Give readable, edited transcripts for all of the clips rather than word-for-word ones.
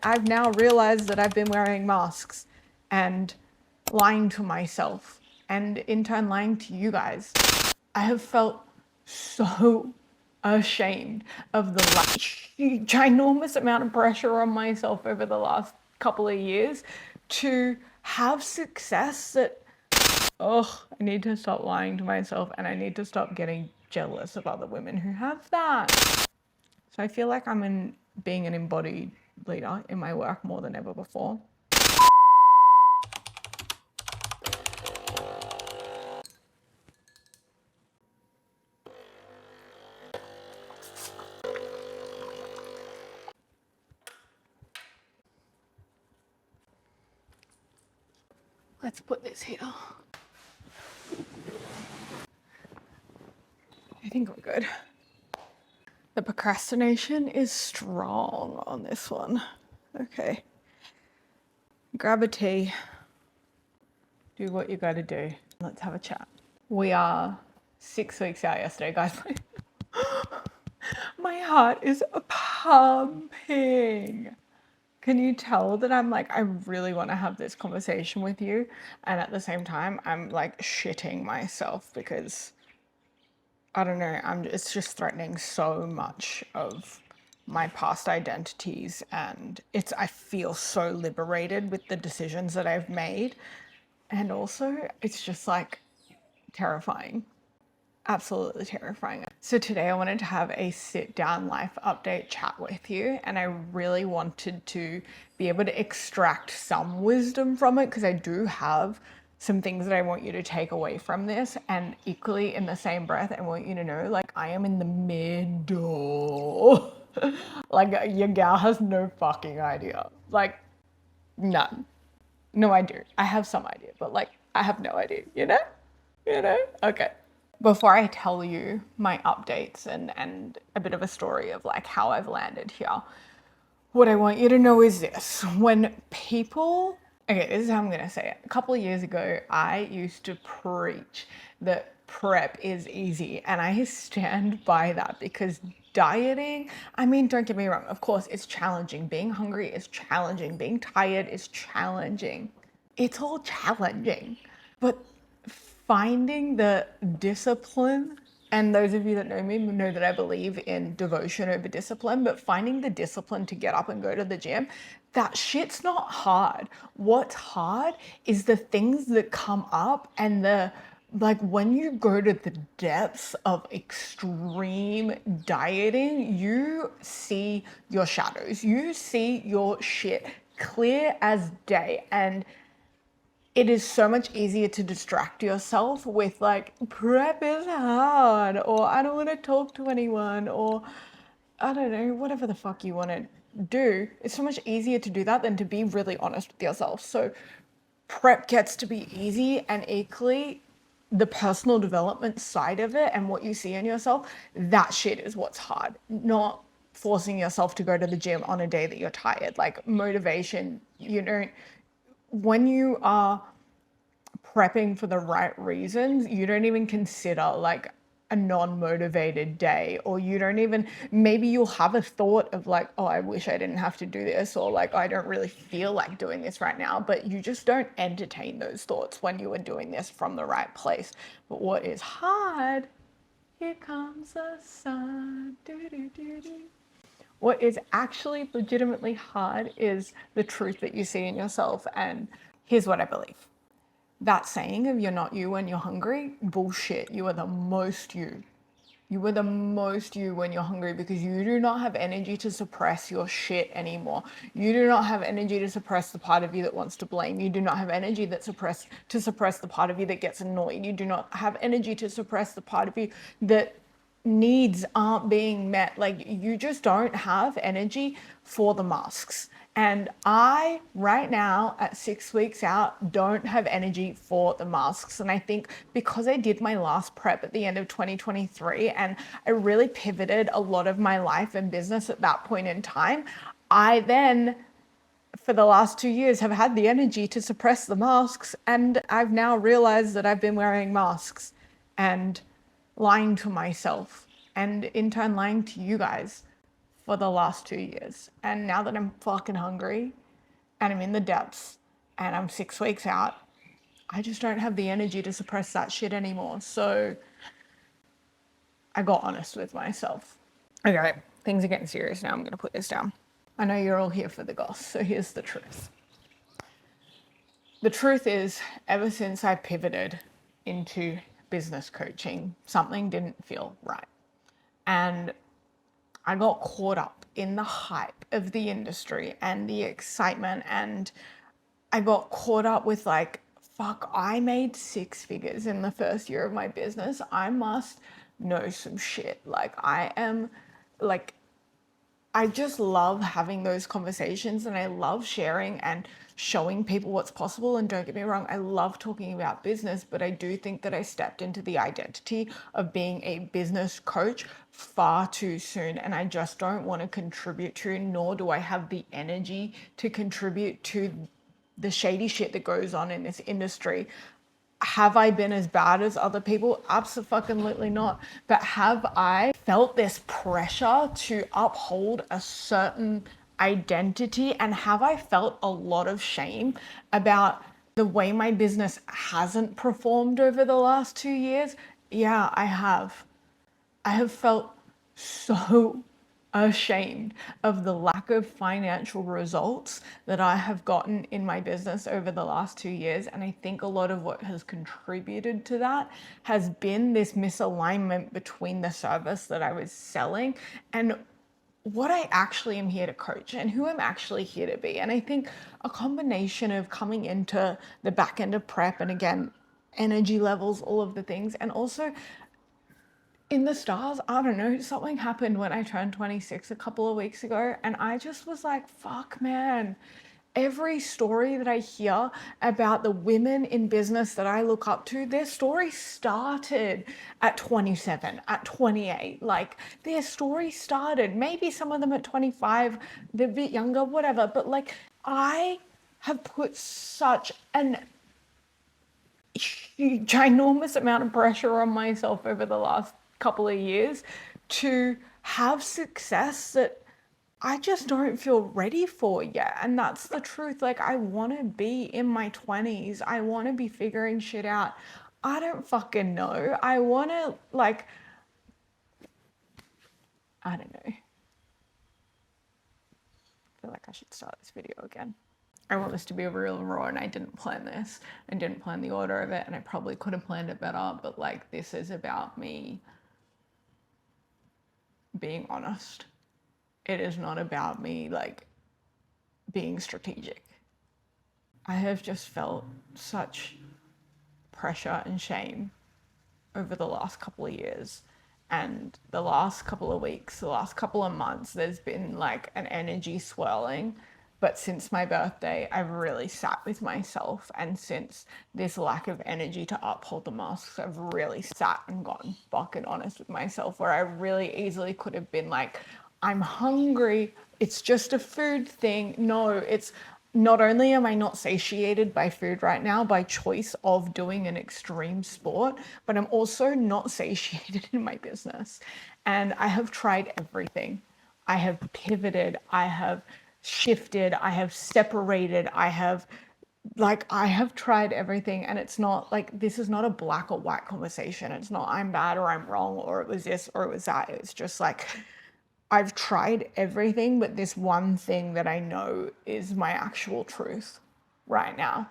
I've now realized that I've been wearing masks and lying to myself and in turn lying to you guys. I have felt so ashamed of the ginormous amount of pressure on myself over the last couple of years to have success that, I need to stop lying to myself and I need to stop getting jealous of other women who have that. So I feel like I'm being an embodied leader in my work more than ever before. Let's put this here. I think we're good. The procrastination is strong on this one. Okay. Grab a tea. Do what you gotta do. Let's have a chat. We are 6 weeks out yesterday, guys. My heart is pumping. Can you tell that I'm like, I really want to have this conversation with you? And at the same time, I'm like shitting myself because I don't know, it's just threatening so much of my past identities, and I feel so liberated with the decisions that I've made. And also it's just like terrifying. Absolutely terrifying. So today I wanted to have a sit down life update chat with you, and I really wanted to be able to extract some wisdom from it because I do have some things that I want you to take away from this, and equally in the same breath I want you to know, like, I am in the middle. Like, your gal has no fucking idea. Like, none. No, I do. I have some idea, but like, I have no idea, you know? Okay. Before I tell you my updates and a bit of a story of like how I've landed here, what I want you to know is this. When people, okay, this is how I'm going to say it. A couple of years ago, I used to preach that prep is easy, and I stand by that because dieting, I mean, don't get me wrong, of course it's challenging. Being hungry is challenging. Being tired is challenging. It's all challenging. But finding the discipline, and those of you that know me know that I believe in devotion over discipline, but finding the discipline to get up and go to the gym, that shit's not hard. What's hard is the things that come up, and like when you go to the depths of extreme dieting, you see your shadows, you see your shit clear as day. And it is so much easier to distract yourself with like, prep is hard, or I don't want to talk to anyone, or I don't know, whatever the fuck you want to do. It's so much easier to do that than to be really honest with yourself. So prep gets to be easy, and equally the personal development side of it and what you see in yourself, that shit is what's hard. Not forcing yourself to go to the gym on a day that you're tired. Like, motivation, when you are prepping for the right reasons, you don't even consider like a non-motivated day, or you don't even, maybe you'll have a thought of like, oh, I wish I didn't have to do this, or like, I don't really feel like doing this right now, but you just don't entertain those thoughts when you are doing this from the right place. But what is hard, here comes the sun, do-do-do-do. What is actually legitimately hard is the truth that you see in yourself. And here's what I believe. That saying of you're not you when you're hungry, bullshit. You are the most you. You are the most you when you're hungry, because you do not have energy to suppress your shit anymore. You do not have energy to suppress the part of you that wants to blame. You do not have energy to suppress the part of you that gets annoyed. You do not have energy to suppress the part of you that needs aren't being met. Like, you just don't have energy for the masks. And I, right now, at 6 weeks out, don't have energy for the masks. And I think because I did my last prep at the end of 2023, and I really pivoted a lot of my life and business at that point in time, I then, for the last 2 years, have had the energy to suppress the masks. And I've now realized that I've been wearing masks and lying to myself, and in turn lying to you guys for the last 2 years. And now that I'm fucking hungry and I'm in the depths and I'm 6 weeks out, I just don't have the energy to suppress that shit anymore. So I got honest with myself. Okay, things are getting serious now. I'm going to put this down. I know you're all here for the goss, so here's the truth. The truth is, ever since I pivoted into business coaching, something didn't feel right. And I got caught up in the hype of the industry and the excitement, and I got caught up with like, fuck, I made 6 figures in the first year of my business. I must know some shit. Like, I just love having those conversations, and I love sharing and showing people what's possible. And don't get me wrong, I love talking about business, but I do think that I stepped into the identity of being a business coach far too soon. And I just don't want to contribute to, nor do I have the energy to contribute to the shady shit that goes on in this industry. Have I been as bad as other people? Absolutely not. But have I felt this pressure to uphold a certain identity? And have I felt a lot of shame about the way my business hasn't performed over the last 2 years? Yeah, I have. I have felt so ashamed of the lack of financial results that I have gotten in my business over the last 2 years. And I think a lot of what has contributed to that has been this misalignment between the service that I was selling and what I actually am here to coach and who I'm actually here to be. And I think a combination of coming into the back end of prep, and again, energy levels, all of the things, and also in the stars, I don't know, something happened when I turned 26 a couple of weeks ago, and I just was like, fuck, man. Every story that I hear about the women in business that I look up to, their story started at 27, at 28. Like, their story started, maybe some of them at 25, they're a bit younger, whatever. But like, I have put such an ginormous amount of pressure on myself over the last couple of years to have success that I just don't feel ready for yet. And that's the truth. Like, I want to be in my 20s. I want to be figuring shit out. I don't fucking know. I want to, like, I don't know. I feel like I should start this video again. I want this to be real and raw, and I didn't plan this. I didn't plan the order of it, and I probably could have planned it better, but like, this is about me being honest. It is not about me like being strategic. I have just felt such pressure and shame over the last couple of years, and the last couple of weeks, the last couple of months, there's been like an energy swirling. But since my birthday, I've really sat with myself, and since this lack of energy to uphold the masks, I've really sat and gotten fucking honest with myself, where I really easily could have been like, I'm hungry, it's just a food thing. No, it's not only am I not satiated by food right now by choice of doing an extreme sport, but I'm also not satiated in my business. And I have tried everything. I have pivoted, I have shifted, I have separated, I have tried everything, and it's not like, this is not a black or white conversation. It's not I'm bad or I'm wrong or it was this or it was that. It's just like, I've tried everything, but this one thing that I know is my actual truth right now.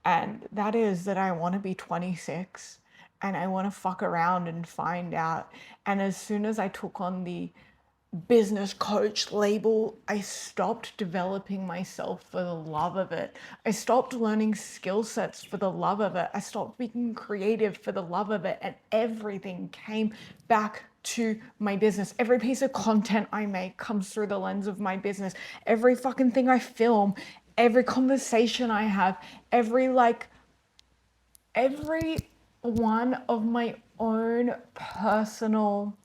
And that is that I want to be 26 and I want to fuck around and find out. And as soon as I took on the business coach label, I stopped developing myself for the love of it. I stopped learning skill sets for the love of it. I stopped being creative for the love of it. And everything came back to my business. Every piece of content I make comes through the lens of my business. Every fucking thing I film, every conversation I have, every one of my own personal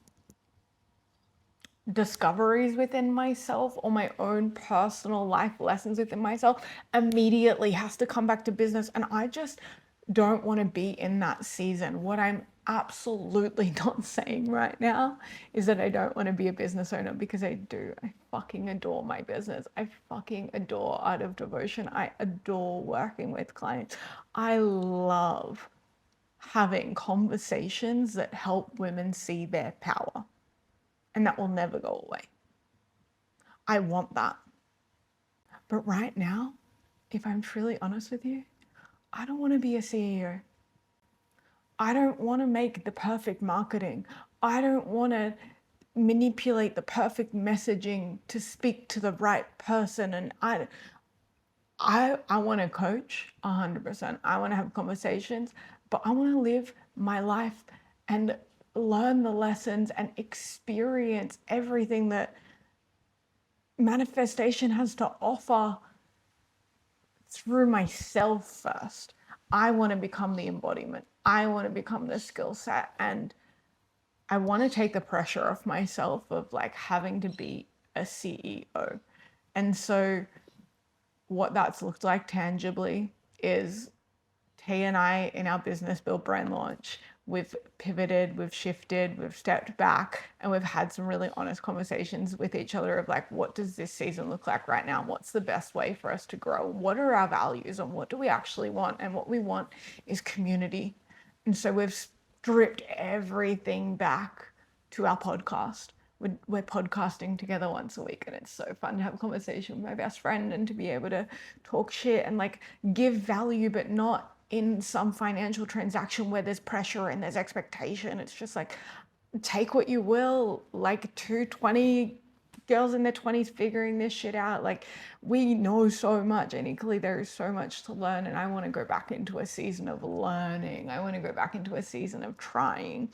discoveries within myself or my own personal life lessons within myself immediately has to come back to business. And I just don't want to be in that season. What I'm absolutely not saying right now is that I don't want to be a business owner, because I do. I fucking adore my business. I fucking adore Art of Devotion. I adore working with clients. I love having conversations that help women see their power, and that will never go away. I want that. But right now, if I'm truly honest with you, I don't want to be a CEO. I don't want to make the perfect marketing. I don't want to manipulate the perfect messaging to speak to the right person. And I want to coach 100%. I want to have conversations, but I want to live my life and learn the lessons and experience everything that manifestation has to offer through myself first. I want to become the embodiment. I want to become the skill set, and I want to take the pressure off myself of like having to be a CEO. And so what that's looked like tangibly is T and I in our business build brand launch, we've pivoted, we've shifted, we've stepped back, and we've had some really honest conversations with each other of like, what does this season look like right now? What's the best way for us to grow? What are our values and what do we actually want? And what we want is community. And so we've stripped everything back to our podcast. We're podcasting together once a week, and it's so fun to have a conversation with my best friend and to be able to talk shit and like give value, but not in some financial transaction where there's pressure and there's expectation. It's just like, take what you will, like 220 girls in their 20s figuring this shit out. Like, we know so much, and equally there is so much to learn, and I want to go back into a season of learning. I want to go back into a season of trying.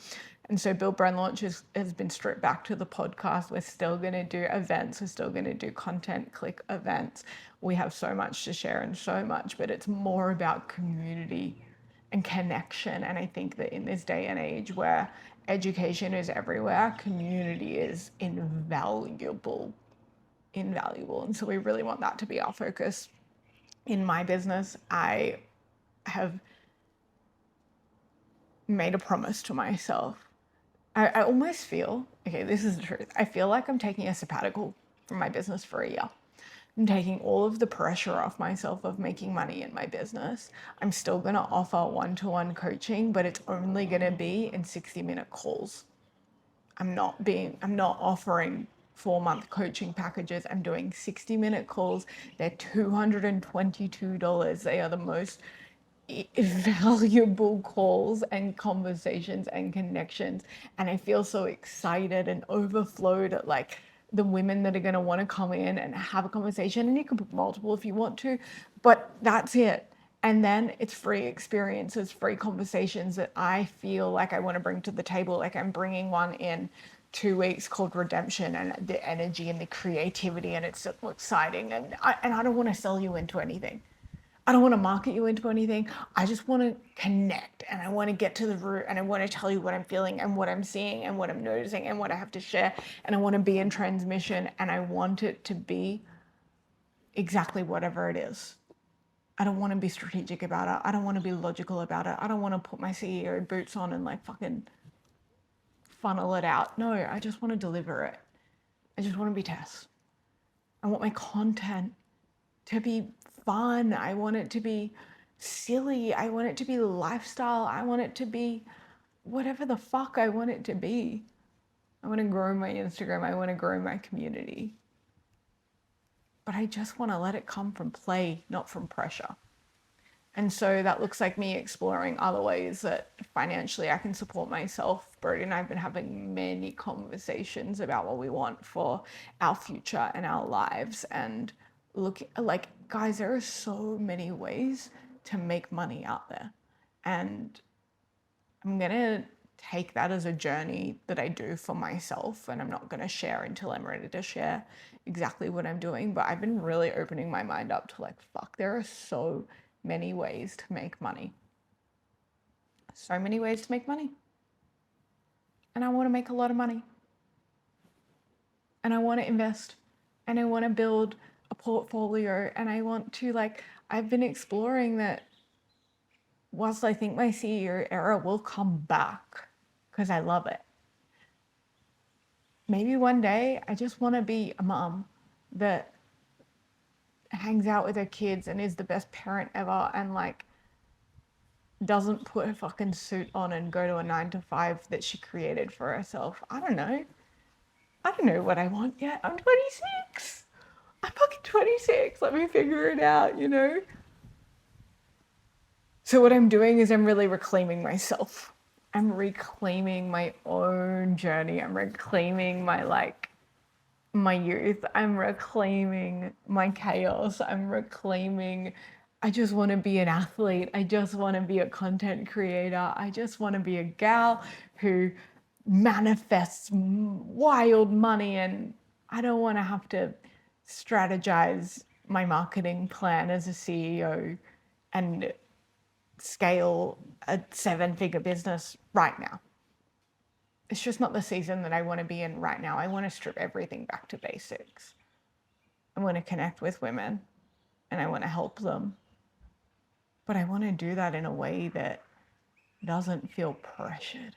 And so Build Brand Launch has been stripped back to the podcast. We're still going to do events. We're still going to do content click events. We have so much to share and so much, but it's more about community and connection. And I think that in this day and age where education is everywhere, community is invaluable. Invaluable. And so we really want that to be our focus. In my business, I have made a promise to myself. I almost feel, okay, this is the truth. I feel like I'm taking a sabbatical from my business for a year. I'm taking all of the pressure off myself of making money in my business. I'm still going to offer one-to-one coaching, but it's only going to be in 60-minute calls. I'm not offering 4-month coaching packages. I'm doing 60-minute calls. They're $222. They are the most valuable calls and conversations and connections, and I feel so excited and overflowed at like the women that are going to want to come in and have a conversation. And you can put multiple if you want to, but that's it. And then it's free experiences, free conversations that I feel like I want to bring to the table. Like, I'm bringing one in 2 weeks called Redemption, and the energy and the creativity, and it's so exciting. And I don't want to sell you into anything. I don't want to market you into anything. I just want to connect, and I want to get to the root, and I want to tell you what I'm feeling and what I'm seeing and what I'm noticing and what I have to share. And I want to be in transmission, and I want it to be exactly whatever it is. I don't want to be strategic about it. I don't want to be logical about it. I don't want to put my CEO boots on and like fucking funnel it out. No, I just want to deliver it. I just want to be Tess. I want my content to be fun. I want it to be silly. I want it to be lifestyle. I want it to be whatever the fuck I want it to be. I want to grow my Instagram. I want to grow my community. But I just want to let it come from play, not from pressure. And so that looks like me exploring other ways that financially I can support myself. Brody and I have been having many conversations about what we want for our future and our lives. And look, like, guys, there are so many ways to make money out there. And I'm going to take that as a journey that I do for myself. And I'm not going to share until I'm ready to share exactly what I'm doing. But I've been really opening my mind up to like, fuck, there are so many ways to make money. So many ways to make money. And I want to make a lot of money. And I want to invest. And I want to build a portfolio. And I want to, like, I've been exploring that whilst I think my CEO era will come back because I love it, maybe one day I just want to be a mom that hangs out with her kids and is the best parent ever and like doesn't put her fucking suit on and go to a 9 to 5 that she created for herself. I don't know. I don't know what I want yet. I'm 26. I'm fucking 26. Let me figure it out, you know? So what I'm doing is I'm really reclaiming myself. I'm reclaiming my own journey. I'm reclaiming my youth. I'm reclaiming my chaos. I'm reclaiming, I just want to be an athlete. I just want to be a content creator. I just want to be a gal who manifests wild money, and I don't want to have to strategize my marketing plan as a CEO and scale a 7-figure business right now. It's just not the season that I want to be in right now. I want to strip everything back to basics. I want to connect with women and I want to help them. But I want to do that in a way that doesn't feel pressured,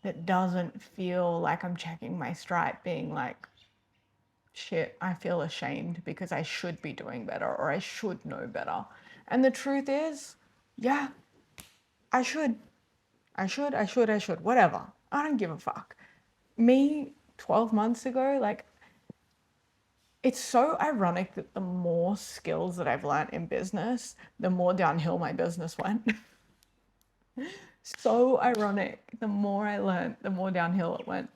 that doesn't feel like I'm checking my stripe, being like, shit, I feel ashamed because I should be doing better or I should know better. And the truth is, yeah, I should, whatever. I don't give a fuck. Me 12 months ago, like, it's so ironic that the more skills that I've learned in business, the more downhill my business went. So ironic. The more I learned, the more downhill it went.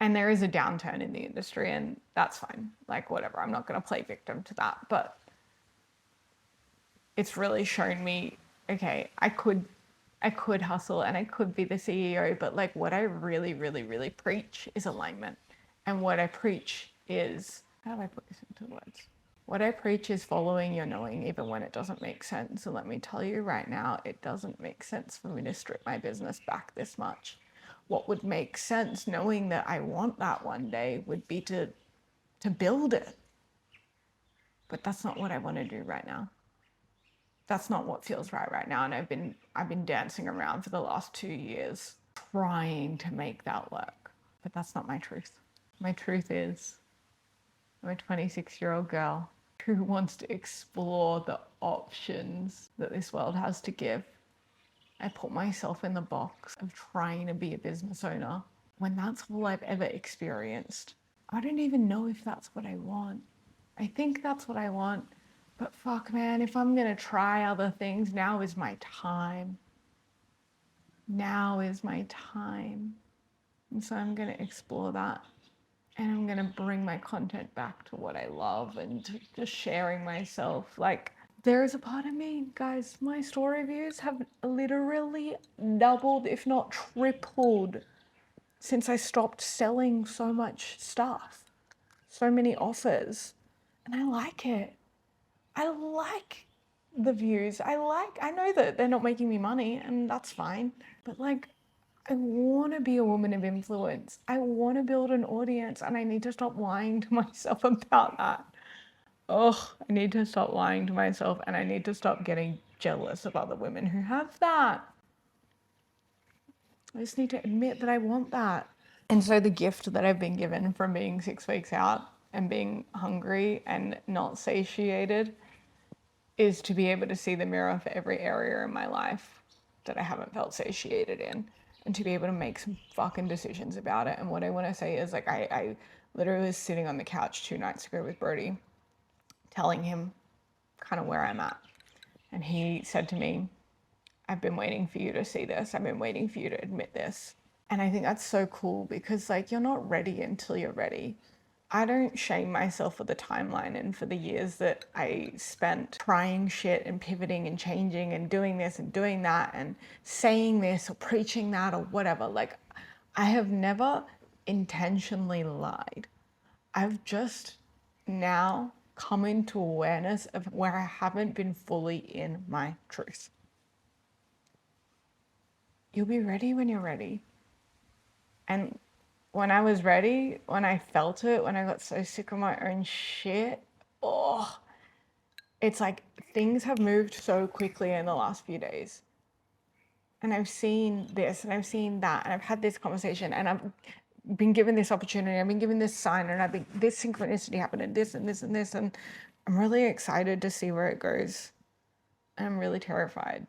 And there is a downturn in the industry, and that's fine. Like, whatever. I'm not going to play victim to that. But it's really shown me, okay, I could hustle and I could be the CEO, but like what I really, really, really preach is alignment. And what I preach is, how do I put this into words? What I preach is following your knowing, even when it doesn't make sense. And let me tell you right now, it doesn't make sense for me to strip my business back this much. What would make sense, knowing that I want that one day, would be to build it. But that's not what I want to do right now. That's not what feels right now. And I've been dancing around for the last 2 years trying to make that work. But that's not my truth. My truth is I'm a 26-year-old girl who wants to explore the options that this world has to give. I put myself in the box of trying to be a business owner when that's all I've ever experienced. I don't even know if that's what I want. I think that's what I want. But fuck, man, if I'm going to try other things, now is my time. Now is my time. And so I'm going to explore that. And I'm going to bring my content back to what I love and to just sharing myself. Like, there is a part of me, guys, my story views have literally doubled, if not tripled, since I stopped selling so much stuff, so many offers. And I like it. I like the views. I know that they're not making me money, and that's fine. But like, I want to be a woman of influence. I want to build an audience, and I need to stop lying to myself about that. Ugh, I need to stop lying to myself, and I need to stop getting jealous of other women who have that. I just need to admit that I want that. And so the gift that I've been given from being 6 weeks out and being hungry and not satiated is to be able to see the mirror for every area in my life that I haven't felt satiated in, and to be able to make some fucking decisions about it. And what I want to say is, like, I literally was sitting on the couch 2 nights ago with Brody, telling him kind of where I'm at. And he said to me, I've been waiting for you to see this. I've been waiting for you to admit this. And I think that's so cool because, like, you're not ready until you're ready. I don't shame myself for the timeline and for the years that I spent trying shit and pivoting and changing and doing this and doing that and saying this or preaching that or whatever. Like, I have never intentionally lied. I've just now come into awareness of where I haven't been fully in my truth. You'll be ready when you're ready. And when I was ready, when I felt it, when I got so sick of my own shit, oh, it's like things have moved so quickly in the last few days. And I've seen this and I've seen that and I've had this conversation and I've been given this opportunity, I've been given this sign and I've been this synchronicity happened and this and this and this, and I'm really excited to see where it goes. And I'm really terrified.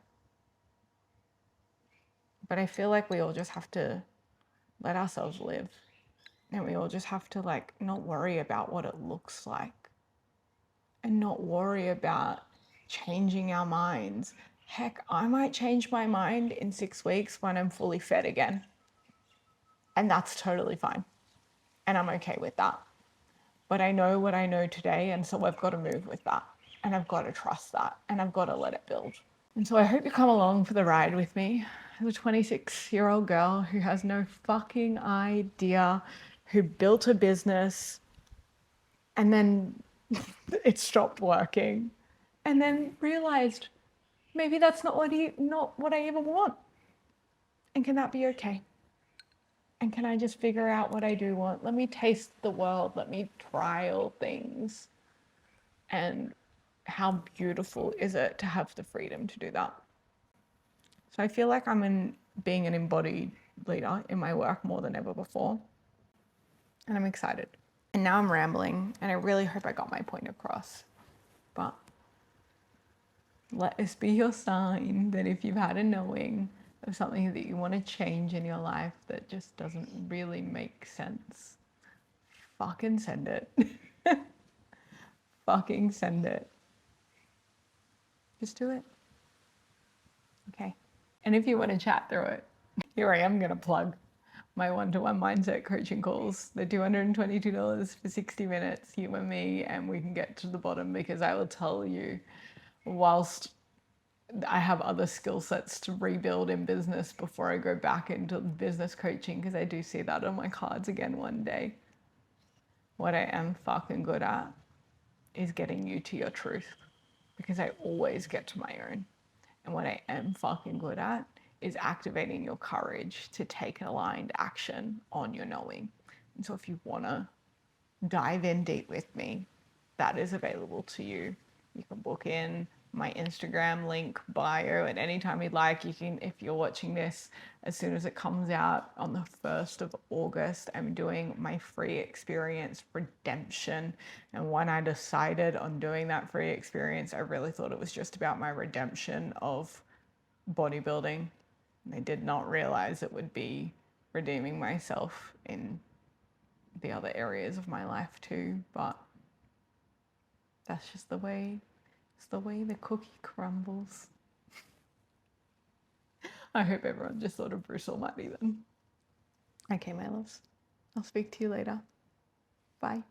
But I feel like we all just have to let ourselves live. And we all just have to like not worry about what it looks like. And not worry about changing our minds. Heck, I might change my mind in 6 weeks when I'm fully fed again. And that's totally fine. And I'm okay with that. But I know what I know today. And so I've got to move with that. And I've got to trust that. And I've got to let it build. And so I hope you come along for the ride with me. As a 26-year-old girl who has no fucking idea, who built a business and then it stopped working and then realized maybe that's not what I ever want. And can that be okay? And can I just figure out what I do want? Let me taste the world. Let me trial things. And how beautiful is it to have the freedom to do that? So I feel like I'm being an embodied leader in my work more than ever before. And I'm excited. And now I'm rambling, and I really hope I got my point across. But let this be your sign that if you've had a knowing of something that you want to change in your life that just doesn't really make sense, fucking send it. Fucking send it. Just do it. Okay. And if you want to chat through it, here I am going to plug my one-to-one mindset coaching calls. They're $222 for 60 minutes, you and me, and we can get to the bottom, because I will tell you, whilst I have other skill sets to rebuild in business before I go back into business coaching, because I do see that on my cards again one day, what I am fucking good at is getting you to your truth, because I always get to my own. And what I am fucking good at is activating your courage to take aligned action on your knowing. And so if you want to dive in deep with me, that is available to you. You can book in my Instagram link bio at any time you'd like. You can, if you're watching this as soon as it comes out on the 1st of August, I'm doing my free experience redemption. And when I decided on doing that free experience, I really thought it was just about my redemption of bodybuilding. I did not realize it would be redeeming myself in the other areas of my life too, but that's just the way, it's the way the cookie crumbles. I hope everyone just thought of Bruce Almighty then. Okay, my loves. I'll speak to you later. Bye.